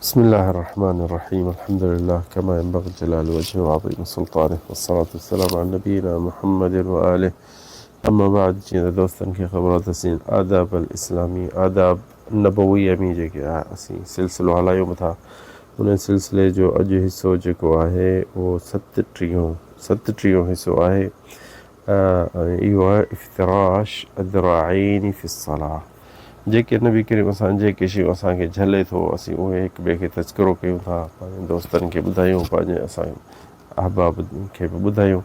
بسم الله الرحمن الرحيم. الحمد لله كما ينبغي جلال وجهه وعظيم سلطانه، والصلاة والسلام على نبينا محمد وآله. أما بعد جينا دوستن کے خبرات اسين آداب الإسلامي آداب نبوية می जेके असीं सिलसिलो हलायूं था उन सिलसिले जो अॼु हिसो जेको आहे उहो 37 हिसो आहे। इहो आहे इफ्तिराश अदराईनी फी सलाह। जेके नबी करीम असां जेके शयूं असांखे झले थो असीं उहे हिक ॿिए खे तज़किरो कयूं था, पंहिंजे दोस्तनि खे ॿुधायूं, पंहिंजे असां अहबाब खे बि ॿुधायूं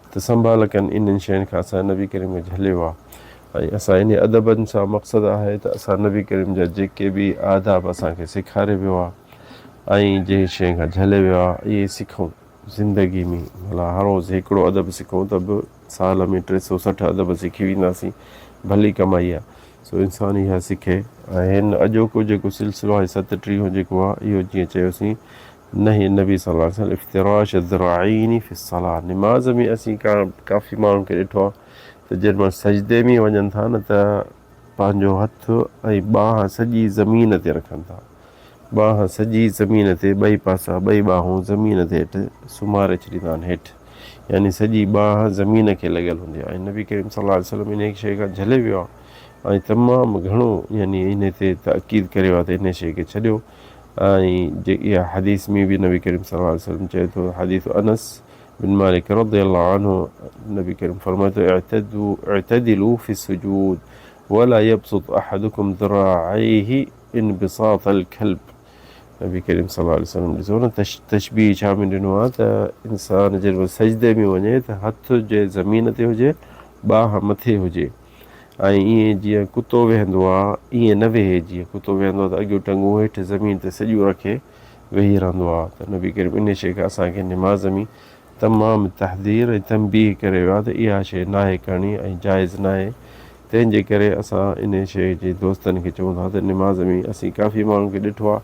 त संभाल कनि। इन्हनि शयुनि खां असां नबी करीम खे झलियो आहे ऐं असां इन अदबनि सां मक़सदु आहे त असां नबी करीम जा जेके बि आदाब असांखे सेखारे वियो आहे ऐं जंहिं शइ खां झले वियो आहे इहे सिखूं ज़िंदगी में। भला हर रोज़ु हिकिड़ो अदब सिखूं त बि साल में 360 अदब सिखी वेंदासीं, भली कमाई आहे। सो इंसान इहा सिखे। ऐं हिन अॼोको जेको सिलसिलो आहे 37 जेको आहे इहो जीअं चयोसीं नही नबी सल्लल्लाहु अलैहि वसल्लम इफ्तिराश अदराईनी फी सलाह। निमाज़ में असीं काफ़ी माण्हुनि खे ॾिठो आहे त जेॾीमहिल सजदे में वञनि था न त पंहिंजो हथु ऐं ॿांह सॼी ज़मीन ते रखनि था, ॿांह सॼी ज़मीन ते, ॿई पासा ॿई ॿाहूं ज़मीन ते हेठि सुम्हारे छॾींदा आहिनि हेठि, यानी सॼी ॿांह ज़मीन खे लॻियल हूंदी आहे। ऐं नबी करीम सल्लल्लाहु अलैहि वसल्लम इन शइ खां झले वियो आहे ऐं तमामु घणो यानी इन ते ताक़ीद करियो आहे त इन शइ खे छॾियो। ऐं जे इहा हदीस में बि नबी करीम सल्लल्लाहु अलैहि वसल्लम चए थो, हदीस अनस बिन मालिक रज़ियल्लाहु अन्हु, नबी करीम फरमाए थो इअ्तदिलू फी सुजूद वला यबसुत अहदुकुम ज़राअैहि इनबिसातल कल्ब। नबी करीम सल्लल्लाहु अलैहि वसल्लम ॾिसो न तशबीह छा में ॾिनो आहे त इंसान जॾहिं सजदे में वञे त हथु जे ज़मीन ते हुजे, ॿांह मथे हुजे ऐं ईअं जीअं कुतो वेहंदो आहे ईअं न वेहे। जीअं कुतो वेहंदो आहे त अॻियूं टंगूं हेठि ज़मीन ते सॼो रखे वेही रहंदो आहे। त नबी करीम इन शइ खां असांखे निमाज़ में तमामु तहदीर ऐं तंबीह करे वियो आहे त इहा शइ नाहे करणी ऐं जाइज़ न आहे। तंहिंजे करे असां इन शइ जे दोस्तनि खे चऊं था त निमाज़ में असीं काफ़ी माण्हुनि खे ॾिठो आहे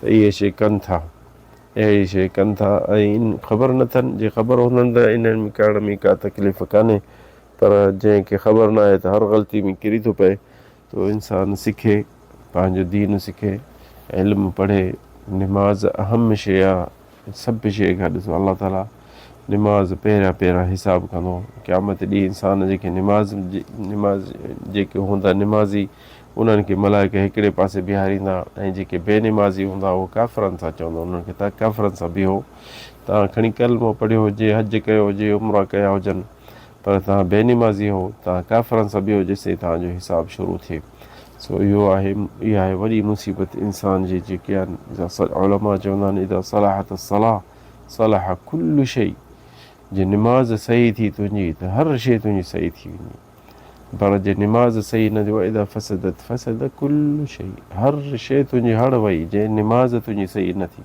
त इहे शइ कनि था, अहिड़ी शइ कनि था ऐं इन ख़बर न अथनि। जे ख़बर हूंदनि त इन्हनि में करण में का तकलीफ़ कान्हे, पर जंहिंखे ख़बर न आहे त हर ग़लती में किरी थो पए। तो इंसान सिखे, पंहिंजो दीन सिखे, इल्मु पढ़े। निमाज़ अहम शइ आहे सभु शइ खां। ॾिसो अलाह ताला निमाज़ पहिरियां हिसाब कंदो क़यामत ॾींहुं। इंसान जेके निमाज़ जेके हूंदा निमाज़ी उन्हनि खे मलाइका हिकिड़े पासे बीहारींदा ऐं जेके बेनिमाज़ी हूंदा उहो काफ़िरनि सां चवंदा उन्हनि खे तव्हां काफ़िरनि सां बीहो, तव्हां खणी कलमो पढ़ियो हुजे, हज कयो हुजे, उमरा कया हुजनि, पर तव्हां बेनिमाज़ी हो, तव्हां काफ़िरनि सां बीहो जेसिताईं तव्हांजो हिसाब शुरू थिए। सो इहा आहे वॾी मुसीबत इंसान जी जेके आहिनि। उलमा चवंदा आहिनि इदा सलाहत सलाह सलाह कुल्लु शइ। जे निमाज़ सही थी तुंहिंजी त हर शइ तुंहिंजी सही थी वेंदी, पर जे निमाज़ सही न थियो इदा फसदत फसद कुल्लु शइ। हर शइ तुंहिंजी हड़ वई जे निमाज़ तुंहिंजी सही न थी।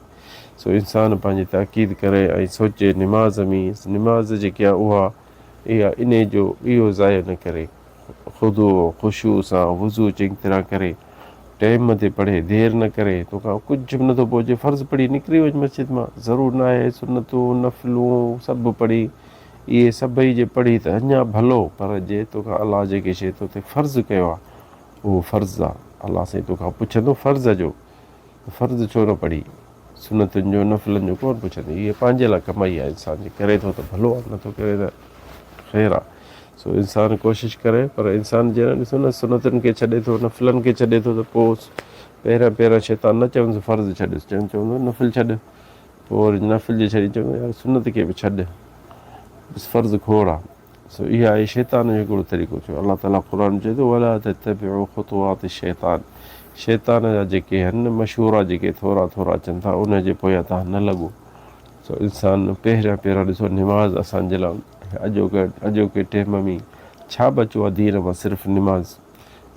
सो इंसान पंहिंजी ताक़ीद करे ऐं सोचे निमाज़ में निमाज़ जेकी आहे उहा इहा इन जो इहो ज़ाया न करे, ख़ुदो ख़ुशू सां वुज़ू चङी तरह करे टाइम ते पढ़े, देरि न करे। तोखां कुझु बि नथो पहुचे, फ़र्ज़ु पढ़ी निकिरी वञु मस्जिद मां, ज़रूरु न आहे सुनतूं नफ़िलूं सभु पढ़ी, इहे सभई जे पढ़ी त अञा भलो, पर जे तोखां अलाह जेके शइ तो ते फ़र्ज़ु कयो आहे उहो फ़र्ज़ु आहे। अलाह साईं तोखां पुछंदो फ़र्ज़ जो, फ़र्ज़ु छो न पढ़ी, सुनतुनि जो नफ़िलनि जो कोन पुछंदो। इहे पंहिंजे लाइ कमाई आहे, इंसान जे करे थो त भलो आहे, नथो करे त ख़ैर आहे। सो इंसान कोशिशि करे, पर इंसान जॾहिं ॾिसो न सुनतुनि खे छॾे थो, नफ़िलनि खे छॾे थो त पोइ पहिरियां शैतान न चवंदो फ़र्ज़ु छॾियुसि, चवंदो नफ़िल छॾु, पोइ वरी नफ़िल जे छॾी चवंदो यार सुनत खे बि छॾु, बसि फ़र्ज़ु खोड़ आहे। सो इहा आहे शैतान जो हिकिड़ो तरीक़ो। चयो अलाह ताला क़ुर चए थो वला तत्तबिउ ख़ुतुवाति शैतान। शैतान जा जेके आहिनि मशहूरा जेके थोरा अचनि था उनजे पोयां तव्हां न लॻो। सो इंसान पहिरियां ॾिसो निमाज़ असांजे लाइ अॼोके टाइम में छा बचो आहे दीन मां, सिर्फ़ु निमाज़।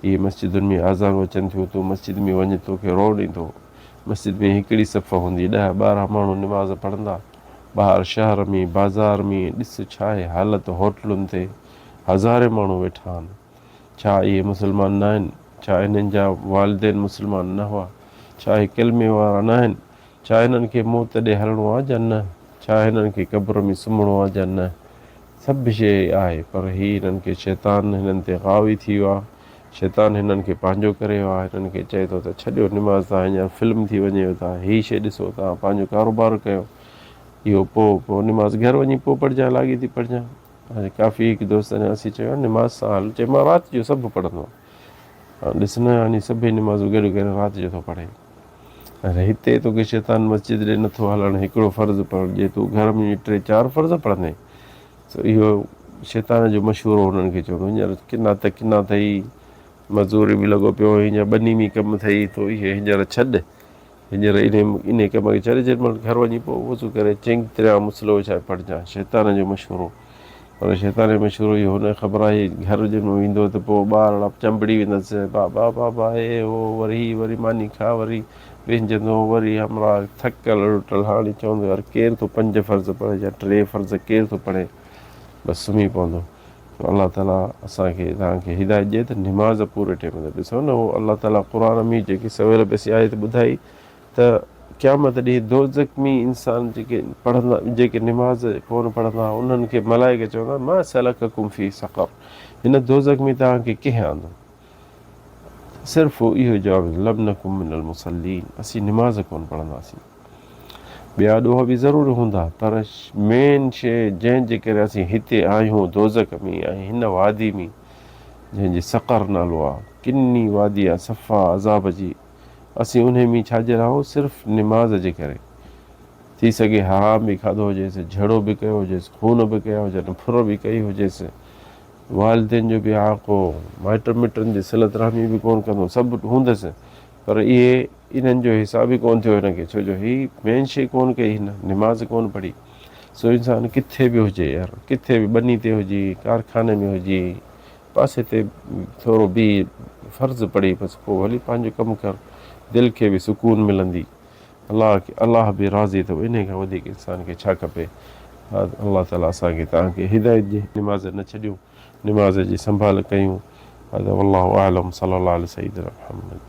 इहे मस्जिदुनि में आज़ानूं अचनि थियूं, तूं मस्जिद में वञे तोखे रोअण ईंदो। मस्जिद में हिकिड़ी सफ़ हूंदी, 10-12 माण्हू निमाज़ पढ़ंदा। ॿाहिरि शहर में बाज़ार में ॾिस छा आहे हालति, होटलुनि ते हज़ारे माण्हू वेठा आहिनि। छा इहे मुस्लमान न आहिनि? छा इन्हनि जा वालिदैन मुस्लमान न हुआ? छा इहे कलमे वारा न आहिनि? छा हिननि खे मौत ॾे हलणो आहे या न? छा हिननि खे क़ब्र में सुम्हणो आहे या न? सभु शइ आहे, पर हीअ हिननि खे शैतान हिननि ते ग़ावी थी वियो आहे। शैतान हिननि खे पंहिंजो करे वियो आहे, हिननि खे चए थो त छॾियो निमाज़ तव्हां हींअर फिल्म थी वञेव था, हीअ शइ ॾिसो, तव्हां पंहिंजो कारोबार कयो, इहो पोइ निमाज़ घर वञी पोइ पढ़जांइ, लाॻी थी पढ़जांइ। हाणे काफ़ी हिकु दोस्त अञा असीं चयो निमाज़ सां हल, चए मां राति जो सभु पढ़ंदो आहियां। ॾिस न हाणे सभई निमाज़ूं गॾु करे राति जो थो पढ़े। अरे हिते तोखे शैतान मस्जिद ॾे नथो हलणु, हिकिड़ो फ़र्ज़ु पढ़, जे तूं घर में 3-4 फ़र्ज़ पढ़ंदे, त इहो शैतान जो मशहूरु हुननि खे चवंदो। हींअर किना त किना अथई, मज़ूरी बि लॻो पियो, हींअर ॿनी कमु अथई, तो इहे हींअर छॾ, हींअर इन कम खे छॾ, जेॾीमहिल घर वञी पोइ वज़ू करे चङी तरह मुसलो छा पढ़जांइ। शैतान जो मशहूरु, पर शैतान जो मशहूरु इहो हुनखे ख़बर आहे घर जेॾीमहिल वेंदो त पोइ ॿार चंबड़ी वेंदसि, बाबा बाबा हे हो, वरी मानी खा, वरी विझंदो, वरी हमरा थकल रुटल। हाणे चवंदो यार केरु थो 5 फ़र्ज़ पढ़े या 3 फ़र्ज़ केरु थो पढ़े, बसि सुम्ही पवंदो। अलाह ताला असांखे तव्हांखे हिदायत ॾिए त निमाज़ पूरे टाइम ते ॾिसो न। उहो अलाह ताला क़ुर में जेकी सवेल पैसी आयत ॿुधाई त क़यामत ॾींहुं दोज़ख में इंसान जेके पढ़ंदा, जेके निमाज़ कोन पढ़ंदा, उन्हनि खे मलाइका चवंदा मा सलककुम फ़ी सक़र, हिन दोज़ख में तव्हांखे कंहिं आंदो? सिर्फ़ु इहो जवाबु, लम नकुम मिनल मुसल्लीन, असीं निमाज़ कोन पढ़ंदासीं। ॿिया ॾोह बि ज़रूरु हूंदा, पर मेन शइ जंहिंजे करे असीं हिते आहियूं दोज़ख में, ऐं हिन वादी में जंहिंजी सक़र नालो आहे, किनी वादी आहे सफ़ा अज़ाब जी, असीं उन में छाजे रहो? सिर्फ़ु निमाज़ जे करे। थी सघे हराम बि खाधो हुजेसि, झड़ो बि कयो हुजेसि, खून बि कया हुजनि, फुर बि कई हुजेसि, वालिदेन जो बि आको, माइट मिटनि जी सिलत रहमी बि कोन कंदो, सभु हूंदसि, पर इन्हनि जो हिसाब ई कोन थियो हिनखे, छो जो हीअ मेन शइ कोन कई, हिन निमाज़ कोन पढ़ी। सो इंसानु किथे बि हुजे यार, किथे बि ॿनी ते हुजे, कारखाने में हुजे, पासे ते थोरो बि फ़र्ज़ु पढ़ी बसि पोइ वरी पंहिंजो कमु कर, दिलि खे बि सुकून मिलंदी, अलाह बि राज़ी अथव। इन खां वधीक इंसान खे छा खपे? अलाह ताला असांखे तव्हांखे हिदायत ॾिए, निमाज़ न छॾियूं, निमाज़ जी संभाल कयूं। वल्लाहु आलम, सल्लल्लाहु अलैहि सय्यिदना मुहम्मद।